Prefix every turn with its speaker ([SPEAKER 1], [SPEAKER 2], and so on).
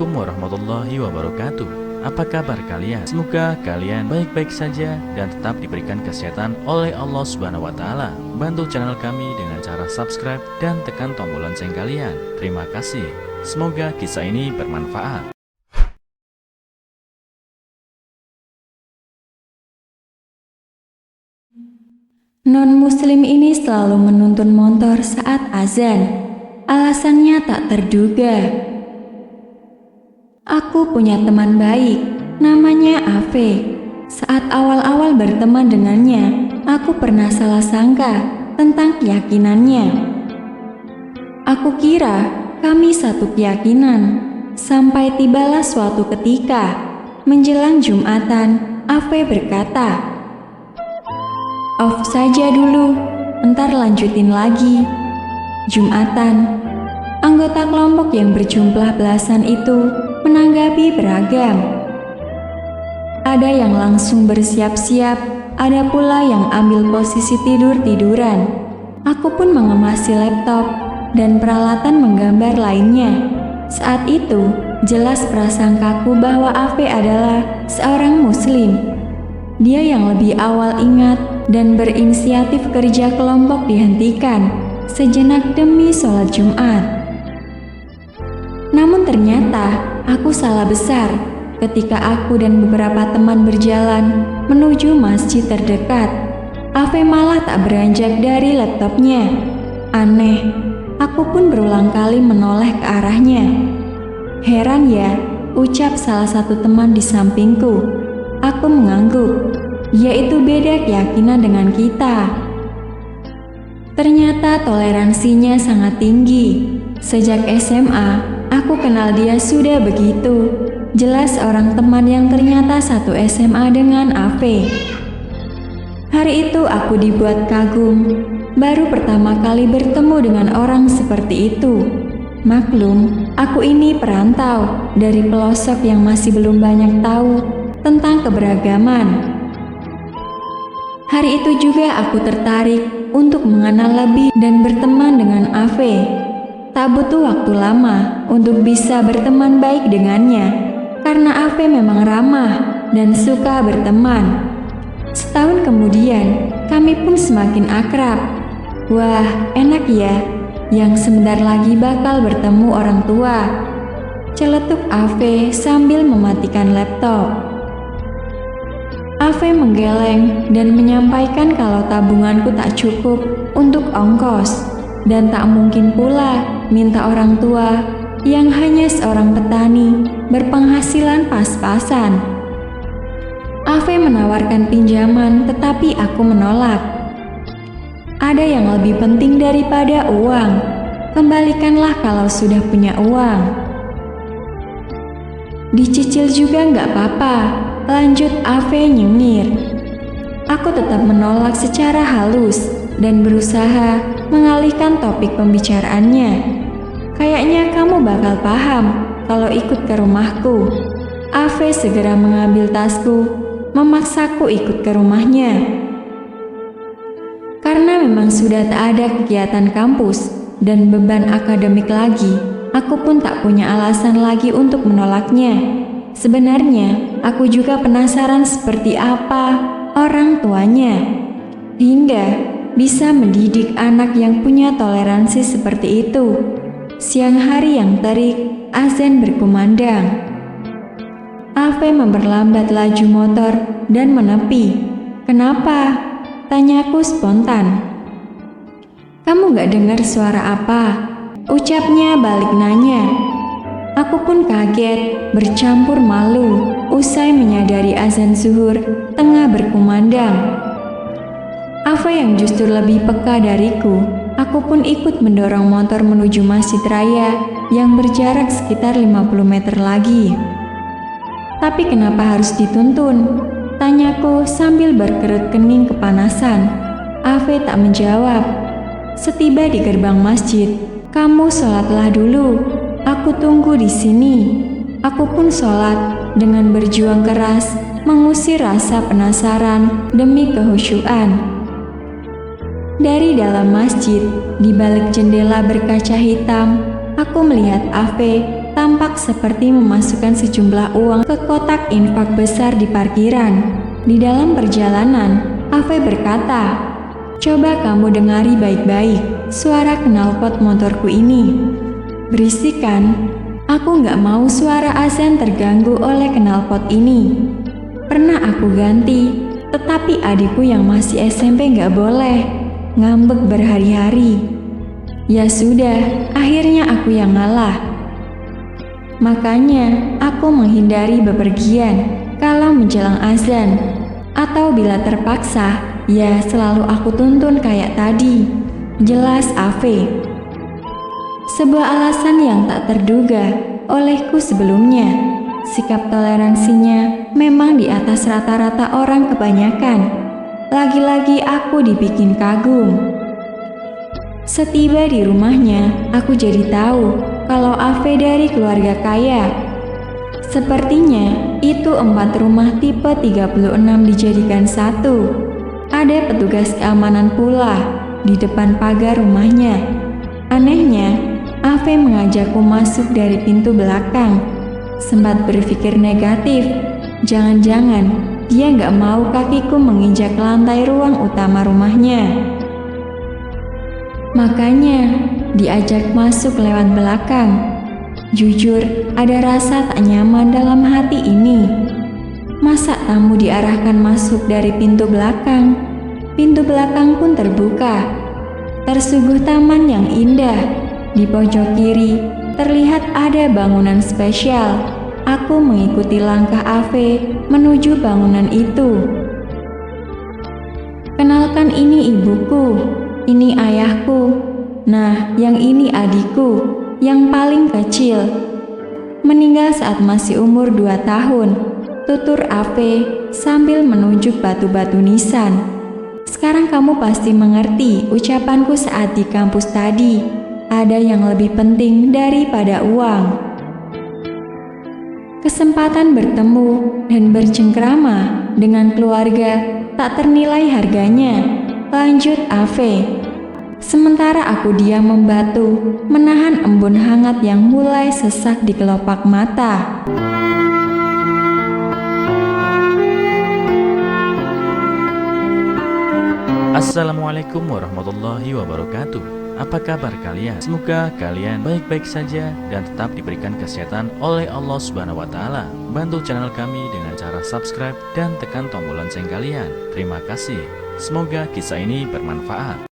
[SPEAKER 1] Assalamualaikum warahmatullahi wabarakatuh. Apa kabar kalian? Semoga kalian baik-baik saja dan tetap diberikan kesehatan oleh Allah Subhanahu wa Ta'ala. Bantu channel kami dengan cara subscribe dan tekan tombol lonceng kalian. Terima kasih. Semoga kisah ini bermanfaat.
[SPEAKER 2] Non-muslim ini selalu menuntun motor saat azan. Alasannya tak terduga. Aku punya teman baik, namanya Ave. Saat awal-awal berteman dengannya, aku pernah salah sangka tentang keyakinannya. Aku kira kami satu keyakinan, sampai tibalah suatu ketika, menjelang Jumatan, Ave berkata, "Off saja dulu, ntar lanjutin lagi." Jumatan. Anggota kelompok yang berjumlah belasan itu menanggapi beragam. Ada yang langsung bersiap-siap, ada pula yang ambil posisi tidur-tiduran. Aku pun mengemasi laptop dan peralatan menggambar lainnya. Saat itu, jelas prasangkaku bahwa Ave adalah seorang muslim. Dia yang lebih awal ingat dan berinisiatif kerja kelompok dihentikan sejenak demi sholat Jumat. Namun ternyata aku salah besar ketika aku dan beberapa teman berjalan menuju masjid terdekat. Ave malah tak beranjak dari laptopnya. Aneh, aku pun berulang kali menoleh ke arahnya. "Heran ya," ucap salah satu teman di sampingku. Aku mengangguk, yaitu beda keyakinan dengan kita. Ternyata toleransinya sangat tinggi. Sejak SMA, aku kenal dia sudah begitu. Jelas orang teman yang ternyata satu SMA dengan Ave. Hari itu aku dibuat kagum. Baru pertama kali bertemu dengan orang seperti itu. Maklum, aku ini perantau dari pelosok yang masih belum banyak tahu tentang keberagaman. Hari itu juga aku tertarik untuk mengenal lebih dan berteman dengan Ave. Tak butuh waktu lama untuk bisa berteman baik dengannya, karena Ave memang ramah dan suka berteman. Setahun kemudian, kami pun semakin akrab. Wah, enak ya, yang sebentar lagi bakal bertemu orang tua. Celetuk Ave sambil mematikan laptop. Ave menggeleng dan menyampaikan kalau tabunganku tak cukup untuk ongkos dan tak mungkin pula minta orang tua yang hanya seorang petani berpenghasilan pas-pasan. Ave menawarkan pinjaman tetapi aku menolak. Ada yang lebih penting daripada uang. Kembalikanlah kalau sudah punya uang. Dicicil juga nggak apa-apa, lanjut Ave nyengir. Aku tetap menolak secara halus dan berusaha mengalihkan topik pembicaraannya. "Kayaknya kamu bakal paham kalau ikut ke rumahku." Ave segera mengambil tasku, memaksaku ikut ke rumahnya. Karena memang sudah tak ada kegiatan kampus dan beban akademik lagi, aku pun tak punya alasan lagi untuk menolaknya. Sebenarnya, aku juga penasaran seperti apa orang tuanya, hingga bisa mendidik anak yang punya toleransi seperti itu. Siang hari yang terik, azan berkumandang. Ave memperlambat laju motor dan menepi. "Kenapa?" tanyaku spontan. "Kamu gak dengar suara apa?" ucapnya balik nanya. Aku pun kaget, bercampur malu, usai menyadari azan zuhur tengah berkumandang. Ave yang justru lebih peka dariku, aku pun ikut mendorong motor menuju masjid raya yang berjarak sekitar 50 meter lagi. "Tapi kenapa harus dituntun?" tanyaku sambil berkerut kening kepanasan. Ave tak menjawab. Setiba di gerbang masjid, "Kamu sholatlah dulu. Aku tunggu di sini." Aku pun sholat dengan berjuang keras mengusir rasa penasaran demi kehusyuan. Dari dalam masjid, di balik jendela berkaca hitam, aku melihat Ave tampak seperti memasukkan sejumlah uang ke kotak infak besar di parkiran. Di dalam perjalanan, Ave berkata, "Coba kamu dengari baik-baik suara knalpot motorku ini. Berisik kan? Aku nggak mau suara azan terganggu oleh knalpot ini. Pernah aku ganti, tetapi adikku yang masih SMP nggak boleh, ngambek berhari-hari. Ya sudah, akhirnya aku yang ngalah. Makanya aku menghindari bepergian kalau menjelang azan, atau bila terpaksa, ya selalu aku tuntun kayak tadi." Jelas Ave. Sebuah alasan yang tak terduga olehku sebelumnya. Sikap toleransinya memang di atas rata-rata orang kebanyakan. Lagi-lagi aku dibikin kagum. Setiba di rumahnya, aku jadi tahu kalau Ave dari keluarga kaya. Sepertinya itu 4 rumah tipe 36 dijadikan satu. Ada petugas keamanan pula di depan pagar rumahnya. Anehnya, Ave mengajakku masuk dari pintu belakang. Sempat berpikir negatif, jangan-jangan dia nggak mau kakiku menginjak lantai ruang utama rumahnya. Makanya diajak masuk lewat belakang. Jujur, ada rasa tak nyaman dalam hati ini. Masa tamu diarahkan masuk dari pintu belakang? Pintu belakang pun terbuka. Tersuguh taman yang indah. Di pojok kiri terlihat ada bangunan spesial. Aku mengikuti langkah Ave menuju bangunan itu. "Kenalkan, ini ibuku, ini ayahku. Nah, yang ini adikku, yang paling kecil. Meninggal saat masih umur 2 tahun, tutur Ave sambil menunjuk batu-batu nisan. Sekarang kamu pasti mengerti ucapanku saat di kampus tadi. Ada yang lebih penting daripada uang. Kesempatan bertemu dan bercengkrama dengan keluarga tak ternilai harganya," lanjut Ave. Sementara aku diam membatu, menahan embun hangat yang mulai sesak di kelopak mata.
[SPEAKER 1] Assalamualaikum warahmatullahi wabarakatuh. Apa kabar kalian? Semoga kalian baik-baik saja dan tetap diberikan kesehatan oleh Allah Subhanahu wa Ta'ala. Bantu channel kami dengan cara subscribe dan tekan tombol lonceng kalian. Terima kasih. Semoga kisah ini bermanfaat.